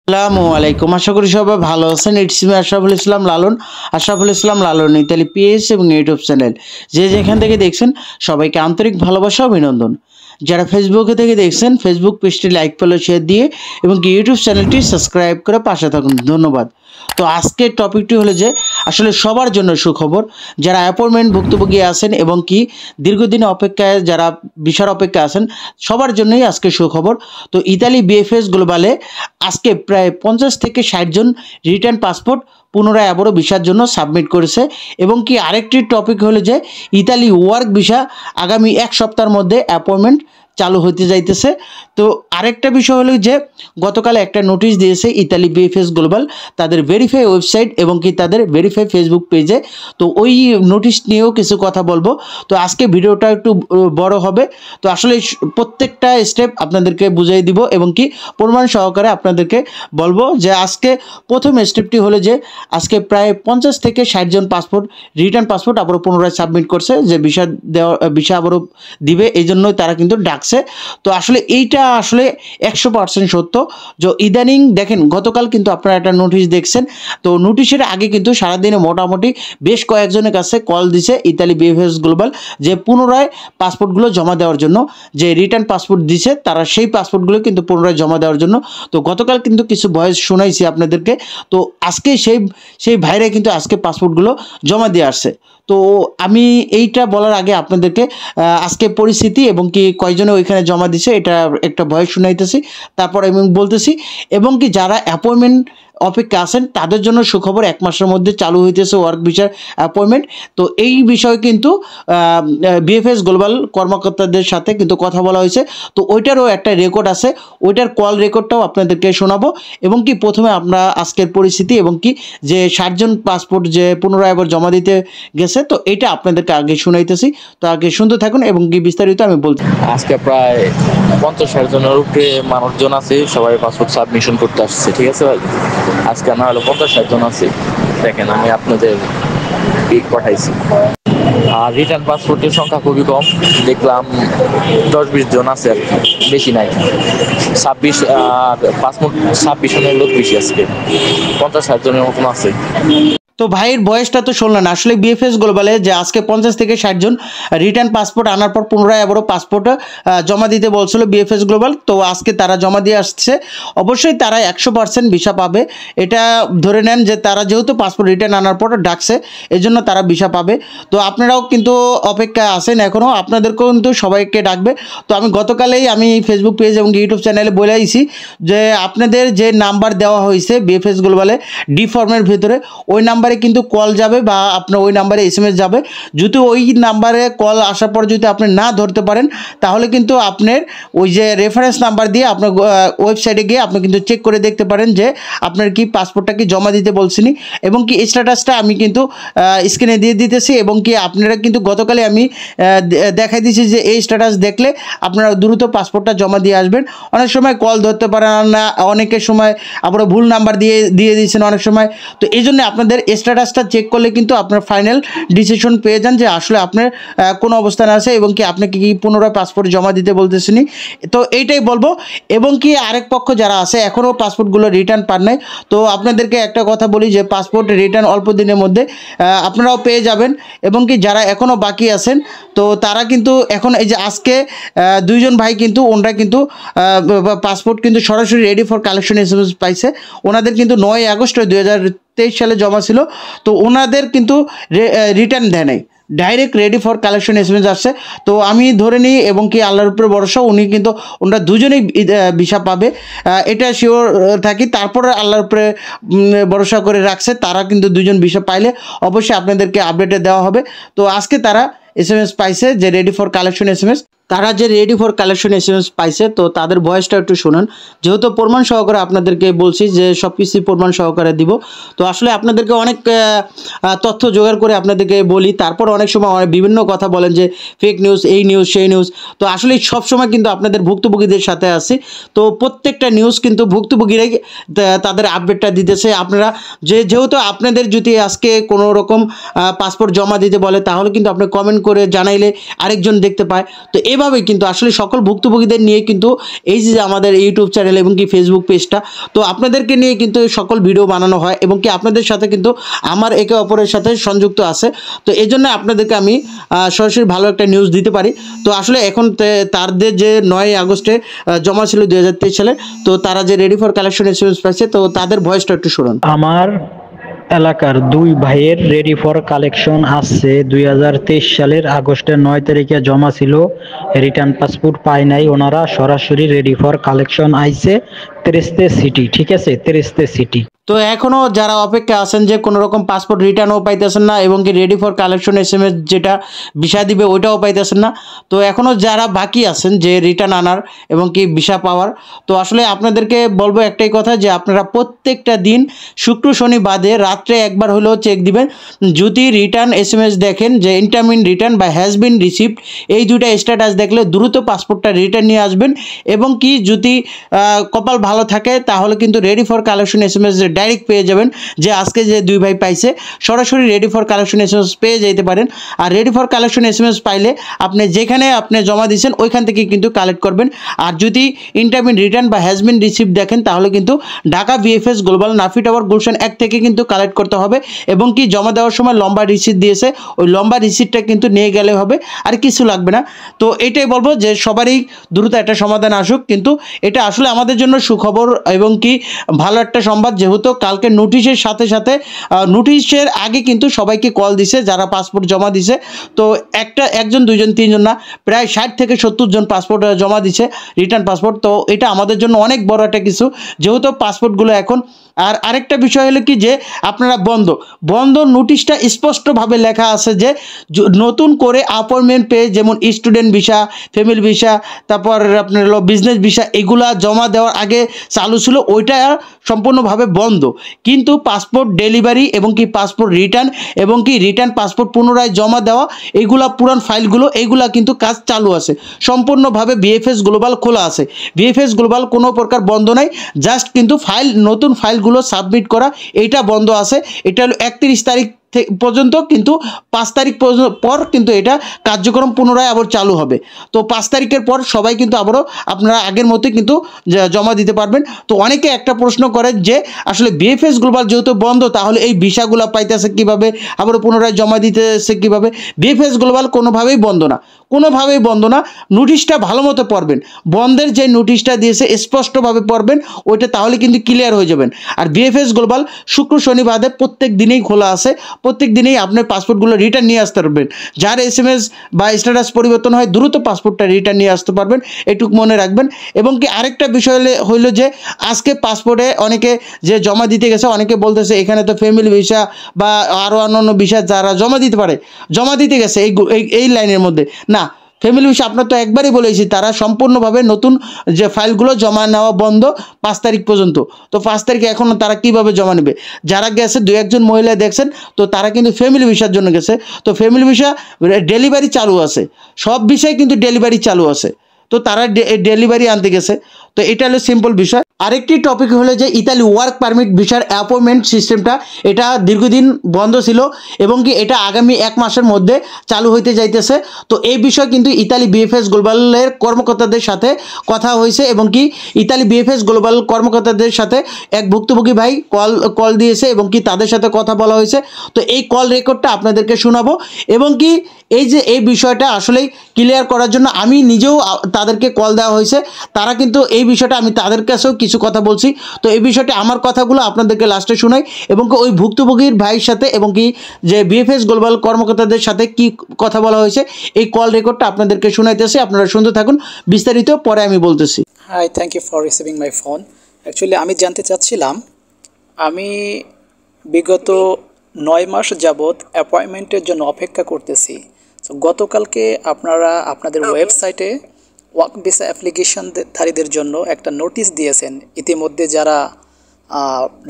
আসসালামু আলাইকুম। আশা করি সবাই ভালো আছেন। It's me Ashraful Islam Lalon. Ashraful Islam Lalon Italy page এবং ইউটিউব চ্যানেল যে যেখান থেকে দেখছেন সবাইকে আন্তরিক ভালোবাসা অভিনন্দন। যারা ফেসবুকে থেকে দেখছেন ফেসবুক পেজটি লাইক ফলো শেয়ার দিয়ে এবং ইউটিউব চ্যানেলটি সাবস্ক্রাইব করে পাশে থাকুন, ধন্যবাদ। তো আজকের টপিকটি হলো যে আসলে সবার জন্য সুখবর, যারা অ্যাপয়েন্টমেন্ট ভুক্তভোগী আছেন এবং কি দীর্ঘদিন অপেক্ষায় যারা ভিসার অপেক্ষা আছেন সবার জন্যই আজকে সুখবর। তো ইতালি বিএফএস গ্লোবালে আজকে প্রায় 50 থেকে 60 জন রিটার্ন পাসপোর্ট পুনরায় আবারও ভিসার জন্য সাবমিট করেছে। এবং কি আরেকটি টপিক হলো যে ইতালি ওয়ার্ক ভিসা আগামী এক সপ্তাহের মধ্যে অ্যাপয়েন্টমেন্ট চালু হতে যাইতেছে। তো আরেকটা বিষয় হলো যে গতকাল একটা নোটিশ দিয়েছে ইতালি বিএফএস গ্লোবাল তাদের ভেরিফাই ওয়েবসাইট এবং কি তাদের ভেরিফাই ফেসবুক পেজে। তো ওই নোটিশ নিয়েও কিছু কথা বলবো। তো আজকে ভিডিওটা একটু বড় হবে। তো আসলে প্রত্যেকটা স্টেপ আপনাদেরকে বুঝিয়ে দিব এবং কি প্রমাণ সহকারে আপনাদেরকে বলবো যে আজকে প্রথম স্টেপটি হলো যে আজকে প্রায় 50 থেকে 60 জন পাসপোর্ট রিটার্ন পাসপোর্ট আবারও পুনরায় সাবমিট করছে যে ভিসা আবারও দিবে, এই জন্যই তারা কিন্তু ডাকছে। তো আসলে এইটা আসলে 100% সত্য। যে ইদানিং দেখেন গতকাল কিন্তু আপনারা একটা নোটিশ দেখছেন। তো নোটিশের আগে কিন্তু সারাদিনে মোটামুটি বেশ কয়েকজনের কাছে কল দিছে ইতালি বিএফএস গ্লোবাল যে পুনরায় পাসপোর্টগুলো জমা দেওয়ার জন্য, যে রিটার্ন পাসপোর্ট দিছে তারা সেই পাসপোর্টগুলো কিন্তু পুনরায় জমা দেওয়ার জন্য। তো গতকাল কিন্তু কিছু ভয়েস শোনাইছি আপনাদেরকে। তো আজকে সেই ভাইরা কিন্তু আজকে পাসপোর্টগুলো জমা দিয়ে আসছে। তো আমি এইটা বলার আগে আপনাদেরকে আজকে পরিস্থিতি এবং কি কয়জনে ওইখানে জমা দিছে এটা একটা ভয়েস শুনাইতেছি, তারপর আমি বলতেছি। এবং কি যারা অ্যাপয়েন্টমেন্ট অপেক্ষা আছেন তাদের জন্য সুখবর, 1 মাসের মধ্যে চালু হইতেছে ওয়ার্ক ভিসার অ্যাপয়েন্টমেন্ট। তো এই বিষয়ে কিন্তু বিএফএস গ্লোবাল কর্মকর্তাদের সাথে কিন্তু কথা বলা হয়েছে। তো ওইটারও একটা রেকর্ড আছে, ওইটার কল রেকর্ডটাও আপনাদেরকে শোনাবো। এবং কি প্রথমে আমরা আজকের পরিস্থিতি এবং কি যে 60 জন পাসপোর্ট যে পুনরায় আবার জমা দিতে গেছে তো এটা আপনাদেরকে আগে শুনাইতেছি। তো আগে শুনতে থাকুন এবং কি বিস্তারিত আমি বলছি। আজকে প্রায় 50-60 জনের উপরে মানুষজন আছে, সবাই পাসপোর্ট সাবমিশন করতে আসছে। ঠিক আছে ভাই, আজকে না হলো 50-60 জন আছে। দেখেন আমি আপনাদের পিক পাঠাইছি। আর রিটার্ন পাসপোর্টের সংখ্যা খুবই কম, দেখলাম 10-20 জন আছে আর কি, বেশি নাই। 26 আর পাসপোর্ট 26 জনের লোক বেশি, আজকে 50-60 জনের মতন আছে। তো ভাইয়ের বয়সটা তো শুনলেন। আসলে বিএফএস গ্লোবালে যে আজকে 50 থেকে 60 জন রিটার্ন পাসপোর্ট আনার পর পুনরায় আবারও পাসপোর্ট জমা দিতে বলছিল বিএফএস গ্লোবাল। তো আজকে তারা জমা দিয়ে আসছে। অবশ্যই তারা 100% ভিসা পাবে, এটা ধরে নেন যে তারা যেহেতু পাসপোর্ট রিটার্ন আনার পর ডাকছে এই জন্য তারা ভিসা পাবে। তো আপনারাও কিন্তু অপেক্ষায় আছেন এখনও, আপনাদেরকেও কিন্তু সবাইকে ডাকবে। তো আমি গতকালেই আমি ফেসবুক পেজ এবং ইউটিউব চ্যানেলে বলে আইছি যে আপনাদের যে নাম্বার দেওয়া হয়েছে বিএফএস গ্লোবালে ডি ফর্মের ভিতরে ওই নাম্বার কিন্তু কল যাবে বা আপনার ওই নাম্বারে এসএমএস যাবে। যদি ওই নাম্বারে কল আসার পর যদি আপনি না ধরতে পারেন তাহলে কিন্তু আপনার ওই যে রেফারেন্স নাম্বার দিয়ে আপনার ওয়েবসাইটে গিয়ে আপনি কিন্তু চেক করে দেখতে পারেন যে আপনার কি পাসপোর্টটা কি জমা দিতে বলছিনি। এবং কি স্ট্যাটাসটা আমি কিন্তু স্ক্রিনে দিয়ে দিতেছি। এবং কি আপনারা কিন্তু গতকালে আমি দেখাই দিয়েছি যে এই স্ট্যাটাস দেখলে আপনারা দ্রুত পাসপোর্টটা জমা দিয়ে আসবেন। অনেক সময় কল ধরতে পারেন না, অনেকের সময় আপনারা ভুল নাম্বার দিয়ে দিয়েছেন অনেক সময়। তো এই জন্য আপনাদের স্ট্যাটাসটা চেক করলে কিন্তু আপনার ফাইনাল ডিসিশন পেয়ে যান যে আসলে আপনার কোন অবস্থানে আছে এবং কি আপনাকে কি পুনরায় পাসপোর্ট জমা দিতে বলতেছেনি। তো এইটাই বলবো। এবং কি আরেক পক্ষ যারা আছে এখনও পাসপোর্টগুলো রিটার্ন পান নাই, তো আপনাদেরকে একটা কথা বলি যে পাসপোর্ট রিটার্ন অল্প দিনের মধ্যে আপনারাও পেয়ে যাবেন। এবং কি যারা এখনও বাকি আছেন তো তারা কিন্তু এখন এই যে আজকে 2 জন ভাই কিন্তু ওনারা কিন্তু পাসপোর্ট কিন্তু সরাসরি রেডি ফর কালেকশন এসএমএস পাইছে। ওনাদের কিন্তু 9 আগস্ট 2023 সালে জমা ছিল। তো ওনাদের কিন্তু রিটার্ন দেয় নাই, direct ready for collection SMS আসছে। তো আমি ধরে নিই এবং কি আল্লাহর উপরে ভরসা উনি কিন্তু ওনারা দুজনেই ভিসা পাবে, এটা শিওর থাকি। তারপরে আল্লাহর উপরে ভরসা করে রাখছে, তারা কিন্তু 2 জন ভিসা পাইলে অবশ্যই আপনাদেরকে আপডেটে দেওয়া হবে। তো আজকে তারা এসএমএস পাইছে যে রেডি ফর কালেকশন এসএমএস, তারা যে রেডি ফর কালেকশন এসএমএস পাইছে তো তাদের ভয়েসটা একটু শুনুন। যেহেতু প্রমাণ সহকারে আপনাদেরকে বলছি যে সব কিছুই প্রমাণ সহকারে দিব। তো আসলে আপনাদেরকে অনেক তথ্য জোগাড় করে আপনাদেরকে বলি, তারপর অনেক সময় বিভিন্ন কথা বলেন যে ফেক নিউজ, এই নিউজ সেই নিউজ। তো আসলে সব সময় কিন্তু আপনাদের ভুক্তভোগীদের সাথে আছি। তো প্রত্যেকটা নিউজ কিন্তু ভুক্তভোগীরাই তাদের আপডেটটা দিতেছে। আপনারা যেহেতু আপনাদের যদি আজকে কোনো রকম পাসপোর্ট জমা দিতে বলে তাহলে কিন্তু আপনি কমেন্ট করে জানাইলে আরেকজন দেখতে পায়। তো এভাবে কিন্তু আসলে সকল ভুক্তভোগীদের নিয়ে কিন্তু এই যে আমাদের ইউটিউব চ্যানেল এবং কি ফেসবুক পেজটা, তো আপনাদেরকে নিয়ে কিন্তু সকল ভিডিও বানানো হয় এবং কি আপনাদের সাথে কিন্তু আমার একে অপরের সাথে সংযুক্ত আছে। তো এই জন্য আপনাদেরকে আমি সরাসরি ভালো একটা নিউজ দিতে পারি। তো আসলে এখন তাদের যে 9 আগস্টে জমা ছিল 2023 সালে, তো তারা যে রেডি ফর কালেকশন এসএমএস পাইছে, তো তাদের ভয়েসটা একটু শুনুন। আমার এলাকার 2 ভাইয়ের রেডি ফর কালেকশন আসছে 2023 সালের আগস্টের 9 তারিখে জমা ছিল, রিটার্ন পাসপোর্ট পায় নাই ওনারা, সরাসরি রেডি ফর কালেকশন আইছে তেরেস্তে সিটি। ঠিক আছে, তেরেস্তে সিটি। তো এখনও যারা অপেক্ষা আছেন যে কোনো রকম পাসপোর্ট রিটার্নও পাইতেছেন না এবং কি রেডি ফর কালেকশন এসএমএস যেটা ভিসা দিবে ওইটাও পাইতেছেন না, তো এখনও যারা বাকি আছেন যে রিটার্ন আনার এবং কি ভিসা পাওয়ার, তো আসলে আপনাদেরকে বলবো একটাই কথা যে আপনারা প্রত্যেকটা দিন শুক্র শনি বাদে রাত্রে একবার হলেও চেক দিবেন। যদি রিটার্ন এসএমএস দেখেন যে ইনকামিং রিটার্ন বা হ্যাজ বিন রিসিভড, এই দুইটা স্ট্যাটাস দেখলে দ্রুত পাসপোর্টটা রিটার্ন নিয়ে আসবেন। এবং কি যদি কপাল ভালো থাকে তাহলে কিন্তু ready for collection SMS direct পেয়ে যাবেন, যে আজকে যে 2 ভাই পাইছে সরাসরি রেডি ফর কালেকশন এসএমএস পেয়ে যেতে পারেন। আর রেডি ফর কালেকশন এসএমএস পাইলে আপনি যেখানে আপনি জমা দিয়েছেন ওইখান থেকে কিন্তু কালেক্ট করবেন। আর যদি ইনকামিং রিটার্ন বা হ্যাজ বিন রিসিভ দেখেন তাহলে কিন্তু Dhaka BFS global Nafi tower Gulshan 1 থেকে কিন্তু কালেক্ট করতে হবে। এবং কি জমা দেওয়ার সময় লম্বা রিসিট দিয়েছে, ওই লম্বা রিসিটটা কিন্তু নিয়ে গেলে হবে, আর কিছু লাগবে না। তো এটাই বলবো যে সবারই দ্রুত একটা সমাধান আসুক, কিন্তু এটা আসলে আমাদের জন্য সুখবর এবং কি ভালো একটা সংবাদ, যেহেতু কালকে নোটিশের সাথে সাথে নোটিশের আগে কিন্তু সবাইকে কল দিছে যারা পাসপোর্ট জমা দিছে। তো একজন দুইজন তিনজন না, প্রায় 60 থেকে 70 জন পাসপোর্ট জমা দিছে, রিটার্ন পাসপোর্ট। তো এটা আমাদের জন্য অনেক বড় একটা কিছু, যেহেতু পাসপোর্টগুলো এখন। আর আরেকটা বিষয় হলো কি যে আপনারা বন্ধ নোটিশটা স্পষ্টভাবে লেখা আছে যে নতুন করে অ্যাপয়েন্টমেন্ট পেয়ে, যেমন স্টুডেন্ট ভিসা, ফ্যামিলি ভিসা, তারপর আপনার হলো বিজনেস ভিসা, এগুলা জমা দেওয়ার আগে চালু ছিল, ওইটা সম্পূর্ণভাবে বন্ধ। কিন্তু পাসপোর্ট ডেলিভারি এবং কি পাসপোর্ট রিটার্ন এবং কি রিটার্ন পাসপোর্ট পুনরায় জমা দেওয়া, এইগুলা পুরান ফাইলগুলো এইগুলা কিন্তু কাজ চালু আছে সম্পূর্ণভাবে। বিএফএস গ্লোবাল খোলা আছে, বিএফএস গ্লোবাল কোনো প্রকার বন্ধ নাই, জাস্ট কিন্তু নতুন ফাইলগুলো সাবমিট করা এইটা বন্ধ আছে। এটা হলো 31 তারিখ পর্যন্ত, কিন্তু 5 তারিখ পর কিন্তু এটা কার্যক্রম পুনরায় আবার চালু হবে। তো 5 তারিখের পর সবাই কিন্তু আবারও আপনারা আগের মতোই কিন্তু জমা দিতে পারবেন। তো অনেকে একটা প্রশ্ন করেন যে আসলে বিএফএস গ্লোবাল যেহেতু বন্ধ তাহলে এই ভিসাগুলো পাইতেছে কীভাবে, আবারও পুনরায় জমা দিতেছে কীভাবে? বিএফএস গ্লোবাল কোনোভাবেই বন্ধ না, কোনোভাবেই বন্ধ না। নোটিশটা ভালো মতো পড়বেন, বন্ধের যে নোটিশটা দিয়েছে স্পষ্টভাবে পড়বেন, ওইটা তাহলে কিন্তু ক্লিয়ার হয়ে যাবেন। আর বিএফএস গ্লোবাল শুক্র শনি বাদে প্রত্যেক দিনেই খোলা আছে, প্রত্যেক দিনেই আপনার পাসপোর্টগুলো রিটার্ন নিয়ে আসতে পারবেন। যার এসএমএস বা স্ট্যাটাস পরিবর্তন হয় দ্রুত পাসপোর্টটা রিটার্ন নিয়ে আসতে পারবেন, এটুকু মনে রাখবেন। এবং কি আরেকটা বিষয় হইল যে আজকে পাসপোর্টে অনেকে যে জমা দিতে গেছে, অনেকে বলতেছে এখানে তো ফ্যামিলি ভিসা বা আরও অন্যান্য ভিসা যারা জমা দিতে পারে জমা দিতে গেছে এই লাইনের মধ্যে না। ফ্যামিলি ভিসা আপনার তো একবারই বলেছি, তারা সম্পূর্ণভাবে নতুন যে ফাইলগুলো জমা নেওয়া বন্ধ 5 তারিখ পর্যন্ত। তো 5 তারিখে এখনও তারা কীভাবে জমা নেবে? যারা গেছে 2-1 মহিলা দেখছেন, তো তারা কিন্তু ফ্যামিলি ভিসার জন্য গেছে। তো ফ্যামিলি ভিসা ডেলিভারি চালু আছে, সব ভিসায় কিন্তু ডেলিভারি চালু আছে, তো তারা ডেলিভারি আনতে গেছে। তো এটা হলো সিম্পল বিষয়। আরেকটি টপিক হলো যে ইতালি ওয়ার্ক পারমিট ভিসার অ্যাপয়েন্টমেন্ট সিস্টেমটা, এটা দীর্ঘদিন বন্ধ ছিল এবং কি এটা আগামী 1 মাসের মধ্যে চালু হইতে যাইতেছে। তো এই বিষয় কিন্তু ইতালি বিএফএস গ্লোবালের কর্মকর্তাদের সাথে কথা হয়েছে এবং কি ইতালি বিএফএস গ্লোবাল কর্মকর্তাদের সাথে এক ভুক্তভোগী ভাই কল দিয়েছে এবং কি তাদের সাথে কথা বলা হয়েছে। তো এই কল রেকর্ডটা আপনাদেরকে শোনাবো এবং কি এই বিষয়টা আসলেই ক্লিয়ার করার জন্য আমি নিজেও তাদেরকে কল দেওয়া হয়েছে, তারা কিন্তু এই বিষয়টা আমি তাদের কাছেও কিছু কথা বলছি। তো এই বিষয়টা আমার কথাগুলো আপনাদেরকে লাস্টে শোনাই এবং কি ওই ভুক্তভোগীর ভাইয়ের সাথে এবং কি যে বিএফএস গ্লোবাল কর্মকর্তাদের সাথে কি কথা বলা হয়েছে এই কল রেকর্ডটা আপনাদেরকে শোনাইতেছি, আপনারা শুনতে থাকুন, বিস্তারিত পরে আমি বলতেছি। Hi, thank you for receiving my phone. Actually আমি জানতে চাচ্ছিলাম, আমি বিগত 9 মাস যাবৎ অ্যাপয়েন্টমেন্টের জন্য অপেক্ষা করতেছি। তো গতকালকে আপনারা আপনাদের ওয়েবসাইটে ওয়ার্ক ভিসা অ্যাপ্লিকেশনধারীদের জন্য একটা নোটিশ দিয়েছেন, ইতিমধ্যে যারা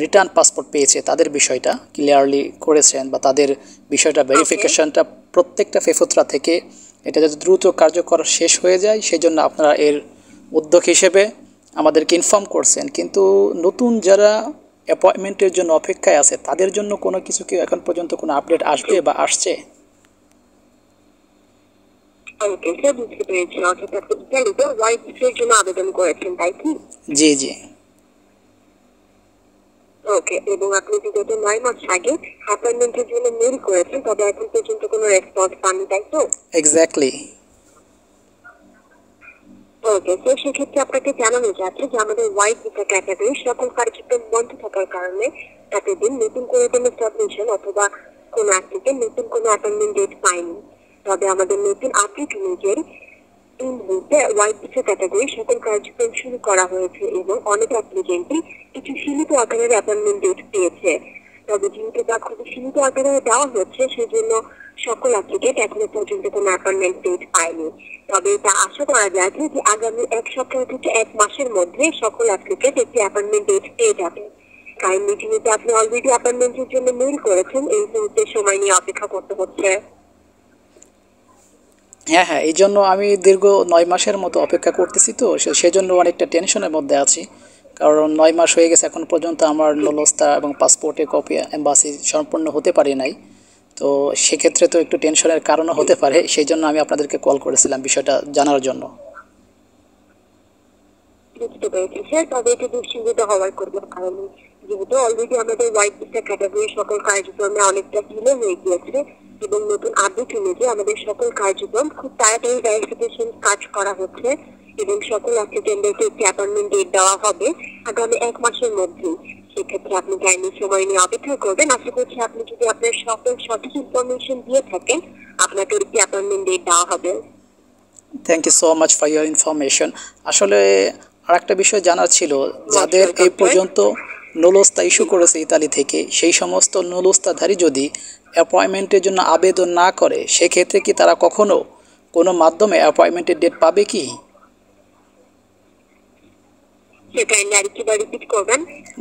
রিটার্ন পাসপোর্ট পেয়েছে তাদের বিষয়টা ক্লিয়ারলি করেছেন, বা তাদের বিষয়টা ভেরিফিকেশনটা প্রত্যেকটা ফেফুতরা থেকে এটা যাতে দ্রুত কার্যকর শেষ হয়ে যায় সেই জন্য আপনারা এর উদ্যোগ হিসেবে আমাদেরকে ইনফর্ম করছেন। কিন্তু নতুন যারা অ্যাপয়েন্টমেন্টের জন্য অপেক্ষায় আছে তাদের জন্য কোনো কিছু কি এখন পর্যন্ত কোনো আপডেট আসবে বা আসছে? ওকে স্যার, বুঝতে পেরেছি। অর্থাৎ আপনি ইতালিতে ওয়ার্ক ভিসার জন্য আবেদন করেছেন, তাই কি? জি জি। ওকে, এবং আপনি বিগত 9 মাস আগে অ্যাপয়েন্টমেন্টের জন্য মেল করেছেন, তবে এখন পর্যন্ত কোনো রেসপন্স পাননি, তাই তো? এক্স্যাক্টলি। ওকে, তো সেক্ষেত্রে আপনাকে জানানো যাচ্ছে যে আমাদের ওয়াইড ভিসা ক্যাটাগরি সকল কার্যক্রম বন্ধ থাকার কারণে এতদিন নতুন করে কোনো সাবমিশন অথবা কোনো অ্যাপ্লিকেন্ট নতুন কোনো অ্যাপয়েন্টমেন্ট ডেট পায়নি। তবে আমাদের নতুন আপডেট অনুযায়ী এই মুহূর্তে ওয়াইড ভিসা ক্যাটাগরি সকল কার্যক্রম শুরু করা হয়েছে এবং অনেক অ্যাপ্লিকেন্টই কিছু সীমিত আকারের অ্যাপয়েন্টমেন্ট ডেট পেয়েছে। তবে যেহেতু তা খুবই সীমিত আকারে দেওয়া হচ্ছে, সেজন্য সকল অ্যাপ্লিকেন্ট এখনো পর্যন্ত কোনো অ্যাপয়েন্টমেন্ট ডেট পায়নি। তবে তা আশা করা যাচ্ছে যে আগামী 1 সপ্তাহ থেকে 1 মাসের মধ্যে সকল অ্যাপ্লিকেন্ট একটি অ্যাপয়েন্টমেন্ট ডেট পেয়ে যাবে। কাইন্ডলি যেহেতু আপনি অলরেডি অ্যাপয়েন্টমেন্টের জন্য মেল করেছেন, এই মুহূর্তে সময় নিয়ে অপেক্ষা করতে হচ্ছে। হ্যাঁ হ্যাঁ, এই জন্য আমি দীর্ঘ 9 মাসের মতো অপেক্ষা করতেছি, তো সেজন্য অনেকটা টেনশনের মধ্যে আছি। কারণ 9 মাস হয়ে গেছে, এখন পর্যন্ত আমার নলস্তা এবং পাসপোর্টের কপি এম্বাসি সম্পূর্ণ হতে পারে নাই। তো সেক্ষেত্রে তো একটু টেনশনের কারণও হতে পারে, সেই জন্য আমি আপনাদেরকে কল করেছিলাম বিষয়টা জানার জন্য। বুঝতে পেরেছি স্যার, তবে এটি দুশ্চিন্তিত হওয়ার কোনো কারণ নেই। যেহেতু অলরেডি আমাদের ওয়াইড ভিসা ক্যাটাগরি সকল কার্যক্রমে অনেকটা ডিলে হয়ে গিয়েছে এবং নতুন আপডেট অনুযায়ী আমাদের সকল কার্যক্রম খুব তাড়াতাড়ি ভেরিফিকেশন কাজ করা হচ্ছে এবং সকল অ্যাপ্লিকেন্টদেরকে একটি অ্যাপয়েন্টমেন্ট ডেট দেওয়া হবে আগামী 1 মাসের মধ্যেই। সেক্ষেত্রে আপনি কাইন্ডলি সময় নিয়ে অপেক্ষা করবেন। আশা করছি আপনি যদি আপনার সকল সঠিক ইনফরমেশন দিয়ে থাকেন, আপনাকে একটি অ্যাপয়েন্টমেন্ট ডেট দেওয়া হবে। Thank you so much for your information. আসলে আরেকটা বিষয় জানার ছিল, যাদের এই পর্যন্ত নলস্তা ইস্যু করেছে ইতালি থেকে, সেই সমস্ত নলস্তাধারী যদি অ্যাপয়েন্টমেন্টের জন্য আবেদন না করে, সেক্ষেত্রে কি তারা কখনো কোনো মাধ্যমে অ্যাপয়েন্টমেন্টের ডেট পাবে কি?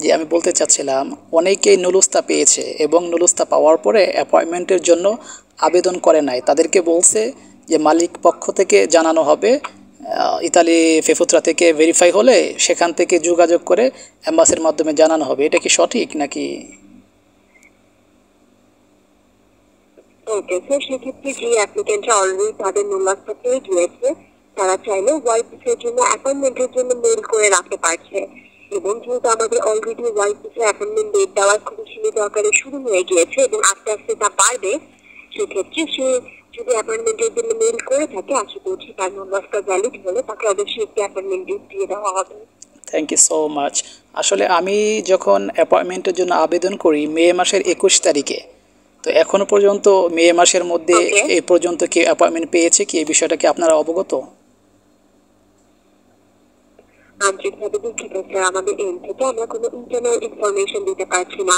জি, আমি বলতে চাচ্ছিলাম, অনেকেই নলস্তা পেয়েছে এবং নলস্তা পাওয়ার পরে অ্যাপয়েন্টমেন্টের জন্য আবেদন করে নাই। তাদেরকে বলছে যে মালিক পক্ষ থেকে জানানো হবে, ইতালি ফেফুত্রা থেকে ভেরিফাই হলে সেখান থেকে যোগাযোগ করে এম্বাসির মাধ্যমে জানানো হবে। এটা কি সঠিক নাকি? ওকে স্যার, সেক্ষেত্রে যে অ্যাপ্লিকেন্টরা অলরেডি তাদের নলস্তা পেয়ে গিয়েছে, তারা চাইলে ওয়াইড ভিসার জন্য অ্যাপয়েন্টমেন্টের জন্য মেল করে রাখতে পারছে। এবং যেহেতু আমাদের already wide visa appointment date দেওয়ার খুবই সীমিত আকারে শুরু হয়ে গিয়েছে এবং আস্তে আস্তে তা বাড়বে, সেক্ষেত্রে সে যদি অ্যাপয়েন্টমেন্টের জন্য মেল করে থাকে, আশা করছি তার নলস্তা ভ্যালিড হলে তাকে অবশ্যই একটি অ্যাপয়েন্টমেন্ট ডেট দিয়ে দেওয়া হবে। Thank you so much. আসলে আমি যখন অ্যাপয়েন্টমেন্টের জন্য আবেদন করি মে মাসের 21 তারিখে, তো এখনো পর্যন্ত মে মাসের মধ্যে এই পর্যন্ত কি অ্যাপয়েন্টমেন্ট পেয়েছে কি, এই বিষয়টা কি আপনারা অবগত? আন্তরিকভাবে দুঃখিত স্যার, আমাদের এন্ড থেকে আমরা কোনো ইন্টারনাল ইনফরমেশন দিতে পারছি না।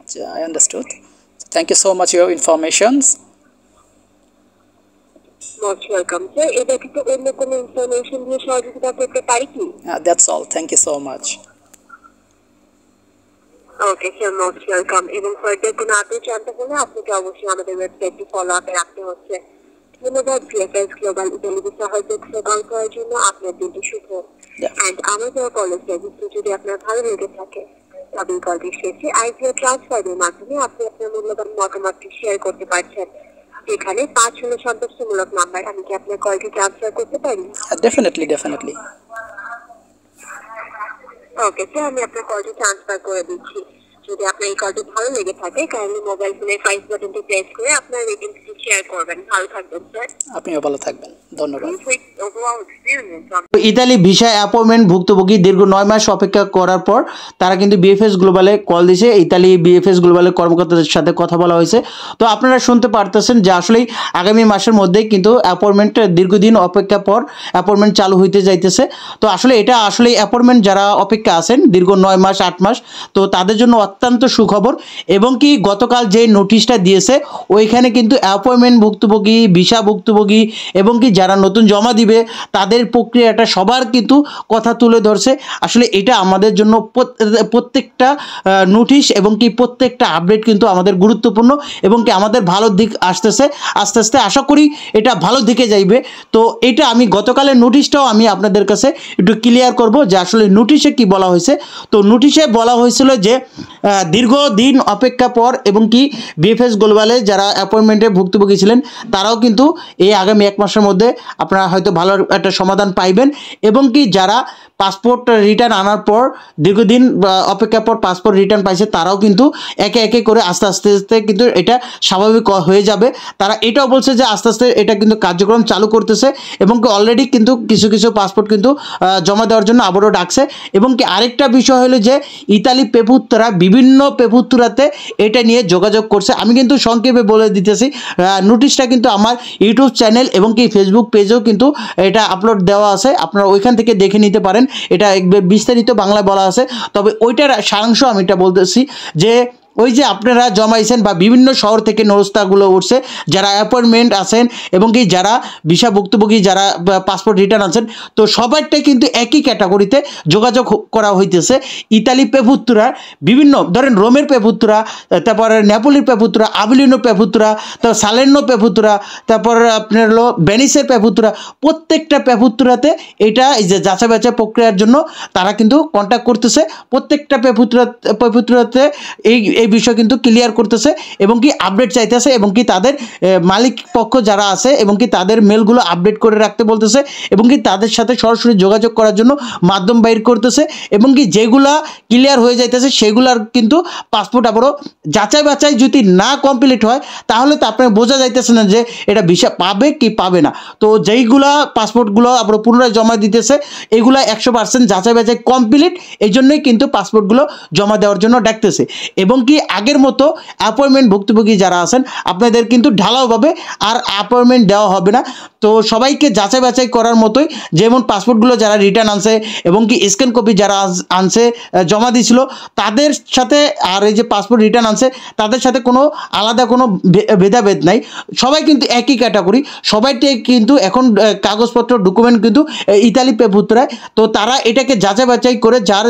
আচ্ছা, I understood. Thank you so much your informations. Most welcome sir. এটা কিন্তু অন্য কোনো ইনফরমেশন দিয়ে সহযোগিতা করতে পারি কি? That's all, thank you so much. Okay sir, most welcome. এবং ফার্দার কোনো আপডেট জানতে হলে আপনাকে অবশ্যই আমাদের ওয়েবসাইটটি ফলো আপে রাখতে হচ্ছে। ধন্যবাদ ভিএফএস গ্লোবাল ইতালি ভিসা হেল্পডেস্কে কল করার জন্য। আপনার দিনটি শুভ। অ্যান্ড আমাদের কলেজ সার্ভিসটি যদি আপনার ভালো লেগে থাকে, তবে এই কলটি শেষে আইপিও ট্রান্সফারের মাধ্যমে আপনি আপনার মূল্যবান মতামতটি শেয়ার করতে পারছেন। এখানে 5 হলো সদস্যমূলক নাম্বার। আমি কি আপনার কলটি ট্রান্সফার করতে পারি? ডেফিনেটলি। ওকে স্যার, আমি আপনার কলটি ট্রান্সফার করে দিচ্ছি। যদি আপনার এই কলটি ভালো লেগে থাকে, কাইন্ডলি মোবাইল ফোনের 5 বাটনটি প্রেস করে আপনার রেটিংসটি শেয়ার করবেন। ভালো থাকবেন স্যার। আপনিও ভালো থাকবেন, ধন্যবাদ। ইতালি ভিসা অ্যাপয়েন্টমেন্ট ভুক্তভোগী দীর্ঘ 9 মাস অপেক্ষা করার পর তারা কিন্তু বিএফএস গ্লোবালে কল দিয়েছে। ইতালি বিএফএস গ্লোবালের কর্মকর্তাদের সাথে কথা বলা হয়েছে। তো আপনারা শুনতে পারতেছেন যে আসলেই আগামী মাসের মধ্যেই কিন্তু অ্যাপয়েন্টমেন্ট, দীর্ঘদিন অপেক্ষা পর অ্যাপয়েন্টমেন্ট চালু হইতে যাইতেছে। তো আসলে এটা আসলে অ্যাপয়েন্টমেন্ট যারা অপেক্ষা আছেন দীর্ঘ 9 মাস 8 মাস, তো তাদের জন্য অত্যন্ত সুখবর। এবং কি গতকাল যে নোটিশটা দিয়েছে ওইখানে কিন্তু অ্যাপয়েন্টমেন্ট ভুক্তভোগী, ভিসা ভুক্তভোগী এবং কি যারা যারা নতুন জমা দিবে তাদের প্রক্রিয়াটা সবার কিন্তু কথা তুলে ধরছে। আসলে এটা আমাদের জন্য প্রত্যেকটা নোটিশ এবং কি প্রত্যেকটা আপডেট কিন্তু আমাদের গুরুত্বপূর্ণ এবং কি আমাদের ভালো দিক আসতেছে, আস্তে আস্তে আশা করি এটা ভালো দিকে যাইবে। তো এটা আমি গতকালের নোটিশটাও আমি আপনাদের কাছে একটু ক্লিয়ার করব যে আসলে নোটিশে কি বলা হয়েছে। তো নোটিশে বলা হয়েছিল যে দীর্ঘদিন অপেক্ষা পর এবং কি বিএফএস গ্লোবালে যারা অ্যাপয়েন্টমেন্টে ভুক্তভোগী ছিলেন তারাও কিন্তু এই আগামী 1 মাসের মধ্যে আপনারা হয়তো ভালো একটা সমাধান পাইবেন এবং কি যারা পাসপোর্ট রিটার্ন আনার পর দীর্ঘদিন অপেক্ষার পর পাসপোর্ট রিটার্ন পাইছে তারাও কিন্তু একে একে করে আস্তে আস্তে আস্তে কিন্তু এটা স্বাভাবিক হয়ে যাবে। তারা এটাও বলছে যে আস্তে আস্তে এটা কিন্তু কার্যক্রম চালু করতেছে এবং কি অলরেডি কিন্তু কিছু কিছু পাসপোর্ট কিন্তু জমা দেওয়ার জন্য আবারও ডাকছে। এবং কি আরেকটা বিষয় হলো যে ইতালি পেপুত্রা বিভিন্ন পেপুত্রাতে এটা নিয়ে যোগাযোগ করছে। আমি কিন্তু সংক্ষেপে বলে দিতেছি, নোটিশটা কিন্তু আমার ইউটিউব চ্যানেল এবং কি ফেসবুক পেজেও কিন্তু এটা আপলোড দেওয়া আছে, আপনারা ওইখান থেকে দেখে নিতে পারেন। এটা বিস্তারিত বাংলায় বলা আছে, তবে ওইটার সারাংশ আমি এটা বলতেছি যে ওই যে আপনারা জমাইছেন বা বিভিন্ন শহর থেকে নরস্তাগুলো উঠছে, যারা অ্যাপয়েন্টমেন্ট আছেন এবং কি যারা ভিসা ভুক্তভোগী যারা পাসপোর্ট রিটার্ন আছেন, তো সবারটাই কিন্তু একই ক্যাটাগরিতে যোগাযোগ করা হইতেছে। ইতালি পেপুত্রা বিভিন্ন ধরেন রোমের পেপুত্রা, তারপর নেপোলির পেপুত্রা, আবিলিনো পেপুত্রা, তারপর সালের্নো পেপুত্রা, তারপর আপনার হলো ভেনিসের পেপুত্রা, প্রত্যেকটা পেপুত্রাতে এটা এই যে যাচাই বাছাই প্রক্রিয়ার জন্য তারা কিন্তু কন্ট্যাক্ট করতেছে। প্রত্যেকটা পেপুত্রাতে এই বিষয় কিন্তু ক্লিয়ার করতেছে এবং কি আপডেট চাইতেছে এবং কি তাদের মালিক পক্ষ যারা আছে এবং কি তাদের মেলগুলো আপডেট করে রাখতে বলতেছে এবং কি তাদের সাথে সরাসরি যোগাযোগ করার জন্য মাধ্যম বাইর করতেছে এবং কি যেগুলা ক্লিয়ার হয়ে যাইতেছে সেগুলার কিন্তু পাসপোর্ট আবারও যাচাই বাছাই যদি না কমপ্লিট হয় তাহলে তো আপনার বোঝা যাইতেছে না যে এটা ভিসা পাবে কি পাবে না। তো যেইগুলা পাসপোর্টগুলো আবারও পুনরায় জমা দিতেছে এগুলা 100% যাচাই বাছাই কমপ্লিট, এই জন্যই কিন্তু পাসপোর্টগুলো জমা দেওয়ার জন্য ডাকতেছে। এবং কি আগের মতো অ্যাপয়েন্টমেন্ট ভুক্তভোগী যারা আছেন আপনাদের কিন্তু ঢালাওভাবে আর অ্যাপয়েন্টমেন্ট দেওয়া হবে না। তো সবাইকে যাচাই বাছাই করার মতোই যেমন পাসপোর্টগুলো যারা রিটার্ন আনছে এবং কি স্ক্যান কপি যারা আনছে জমা দিয়েছিল তাদের সাথে আর এই যে পাসপোর্ট রিটার্ন আনছে তাদের সাথে কোনো আলাদা কোনো ভেদাভেদ নাই, সবাই কিন্তু একই ক্যাটাগরি, সবাইটাই কিন্তু এখন কাগজপত্র ডকুমেন্ট কিন্তু ইতালি পেপুত্রায়। তো তারা এটাকে যাচাই বাছাই করে যার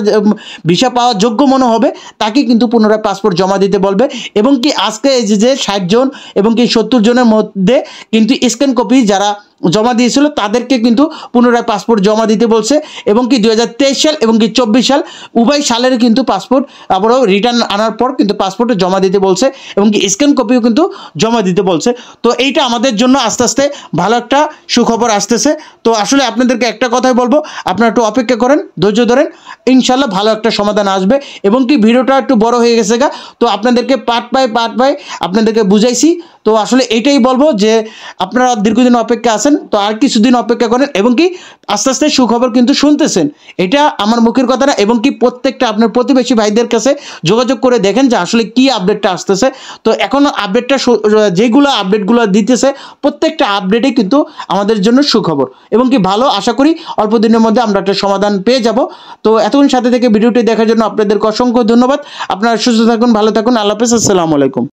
ভিসা পাওয়ার যোগ্য মনে হবে তাকে কিন্তু পুনরায় পাসপোর্ট জমা দিতে বলবে। এবং কি আজকে এই যে 60 জন এবং কি 70 জনের মধ্যে কিন্তু স্ক্যান কপি যারা জমা দিয়েছিল তাদেরকে কিন্তু পুনরায় পাসপোর্ট জমা দিতে বলছে এবং কি 2023 সাল এবং কি 24 সাল উভয় সালের কিন্তু পাসপোর্ট আবারও রিটার্ন আনার পর কিন্তু পাসপোর্টে জমা দিতে বলছে এবং কি স্ক্যান কপিও কিন্তু জমা দিতে বলছে। তো এইটা আমাদের জন্য আস্তে আস্তে ভালো একটা সুখবর আসতেছে। তো আসলে আপনাদেরকে একটা কথাই বলবো, আপনারা একটু অপেক্ষা করেন, ধৈর্য ধরেন, ইনশাল্লাহ ভালো একটা সমাধান আসবে। এবং কি ভিডিওটা একটু বড় হয়ে গেছে গা, তো আপনাদেরকে পার্ট বাই আপনাদেরকে বুঝাইছি। তো আসলে এইটাই বলবো যে আপনারা দীর্ঘদিন অপেক্ষা আছেন, তো আর কিছুদিন অপেক্ষা করেন এবং কি আস্তে আস্তে সুখবর কিন্তু শুনতেছেন, এটা আমার মুখের কথা না। এবং কি প্রত্যেকটা আপনার প্রতিবেশী ভাইদের কাছে যোগাযোগ করে দেখেন যে আসলে কি আপডেটটা আসতেছে। তো এখন আপডেটটা যেগুলো আপডেটগুলো দিতেছে প্রত্যেকটা আপডেটে কিন্তু আমাদের জন্য সুখবর এবং কি ভালো, আশা করি অল্প দিনের মধ্যে আমরা একটা সমাধান পেয়ে যাব। তো এতক্ষণ সাথে থেকে ভিডিওটি দেখার জন্য আপনাদেরকে অসংখ্য ধন্যবাদ। আপনারা সুস্থ থাকুন, ভালো থাকুন, আল্লাহ হাফেজ, আসসালামু আলাইকুম।